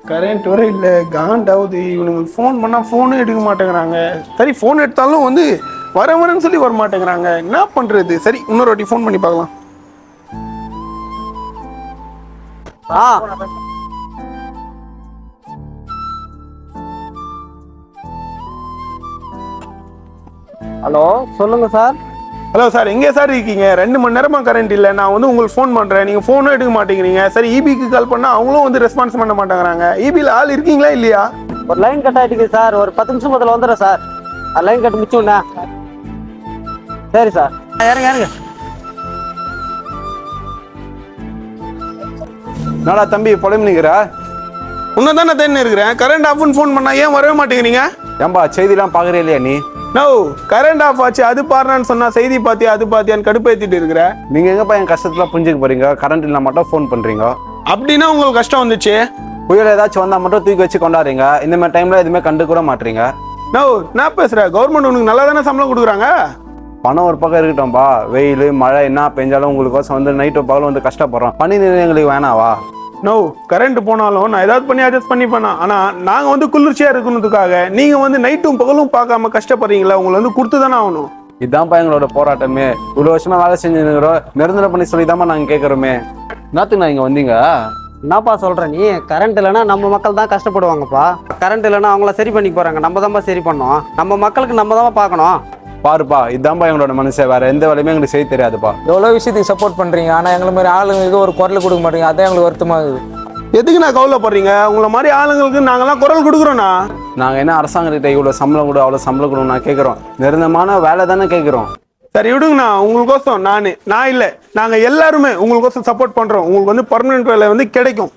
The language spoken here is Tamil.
கரண்ட் வர இல்லை காண்டாவது. இவனுங்களுக்கு ஃபோன் பண்ணால் ஃபோனும் எடுக்க மாட்டேங்கிறாங்க. சரி ஃபோன் எடுத்தாலும் வந்து வரேன்னு சொல்லி வர மாட்டேங்கிறாங்க. என்ன பண்ணுறது? சரி இன்னொரு வாட்டி ஃபோன் பண்ணி பார்க்கலாம். ஹலோ சொல்லுங்க சார். ஹலோ சார், எங்கே சார் இருக்கீங்க? 2 மணி நேரமாக கரண்ட் இல்லை. நான் வந்து உங்களுக்கு ஃபோன் பண்ணுறேன், நீங்கள் ஃபோனும் எடுக்க மாட்டேங்கிறீங்க. சரி இபிக்கு கால் பண்ணால் அவங்களும் வந்து ரெஸ்பான்ஸ் பண்ண மாட்டேங்கிறாங்க. இபியில் ஆள் இருக்கீங்களா இல்லையா? ஒரு லைன் கட் ஆகிட்டுக்கு சார். ஒரு 10 நிமிஷம் முதல்ல வந்துடுறேன் சார். Line cut முடிச்சுண்ணே. சரி சார், இறங்க. என்னடா தம்பி புலம்பிக்கிற? இன்னும் தானே தேன்னு இருக்கிறேன். கரண்ட் ஆஃப்னு ஃபோன் பண்ணால் ஏன் வரவே மாட்டேங்கிறீங்க? ஏன்பா செய்திலாம் பார்க்குறே இல்லையா நீ? நோ, கரண்ட் ஆஃப் ஆச்சு அது பாருன்னு சொன்னா செய்தி பாத்தியா அது பாத்தியான்னு கடுப்பேத்திட்டு இருக்கிற. நீங்கள் எங்கப்பா என் கஷ்டத்தில் புரிஞ்சுக்க போறீங்க? கரண்ட் இல்லை மட்டும் ஃபோன் பண்ணுறீங்க. அப்படின்னா உங்களுக்கு கஷ்டம் வந்துச்சு. புயல் ஏதாச்சும் வந்தால் மட்டும் தூக்கி வச்சு கொண்டாடுறீங்க. இந்த மாதிரி டைமில் எதுவுமே கண்டு கூட மாட்டீங்க. நோ, நான் பேசுகிறேன். கவர்மெண்ட் உனக்கு நல்லா தானே சம்பளம் கொடுக்குறாங்க. பணம் ஒரு பக்கம் இருக்கட்டும்பா. வெயில் மழை என்ன பெஞ்சாலும் உங்களுக்கோசம் வந்து நைட்டு பகலும் வந்து கஷ்டப்படுறோம். பனி நீர் எங்களுக்கு வேணாவா? நோ, கரண்ட் போனாலும் நான் ஏதாவது பண்ணி அட்ஜஸ்ட் பண்ணி பண்ணேன். ஆனால் நாங்கள் வந்து குளிர்ச்சியாக இருக்கணுன்றதுக்காக நீங்கள் வந்து நைட்டும் பகலும் பார்க்காம கஷ்டப்படுறீங்களா? உங்களை வந்து கொடுத்து தானே ஆகணும். இதுதான்ப்பா எங்களோட போராட்டமே. இவ்வளோ வருஷமா வேலை செஞ்சுருக்கிறோம். நிரந்தரம் பண்ணி சொல்லி தான்ப்பா நாங்கள் கேட்குறோமே. என்னத்துக்கு நான் இங்கே வந்தீங்க? என்னப்பா சொல்கிற நீ? கரண்ட் இல்லைன்னா நம்ம மக்கள் தான் கஷ்டப்படுவாங்கப்பா. கரண்ட் இல்லைன்னா அவங்கள சரி பண்ணி போகிறாங்க. நம்ம தான்ப்பா சரி பண்ணோம். நம்ம மக்களுக்கு நம்ம தான் பார்க்கணும். பாருப்பா, இதுதான்ப்பா எங்களோட மனுஷன். வேற எந்த வேலையுமே எங்களுக்கு செய்ய தெரியாதுப்பா. எவ்வளோ விஷயத்துக்கு சப்போர்ட் பண்ணுறீங்க, ஆனால் எங்களை மாதிரி ஆளுங்களுக்கு ஒரு குரல் கொடுக்க மாட்டீங்க. அதான் எங்களுக்கு வருத்தமாகுது. எதுக்கு நான் கவலைப்படுறீங்க? உங்களை மாதிரி ஆளுங்களுக்கு நாங்கள்லாம் குரல் கொடுக்குறோண்ணா. நாங்கள் என்ன அரசாங்கத்திட்ட இவ்வளோ சம்பளம் கூட அவ்வளோ சம்பளம் கொடுங்க நான் கேட்குறோம்? நிரந்தரமான வேலை தானே கேட்குறோம். சரி விடுங்கண்ணா, உங்களுக்கோசம் நான் இல்லை, நாங்கள் எல்லாருமே உங்களுக்கோசம் சப்போர்ட் பண்ணுறோம். உங்களுக்கு வந்து பர்மனெண்ட் வேலை வந்து கிடைக்கும்.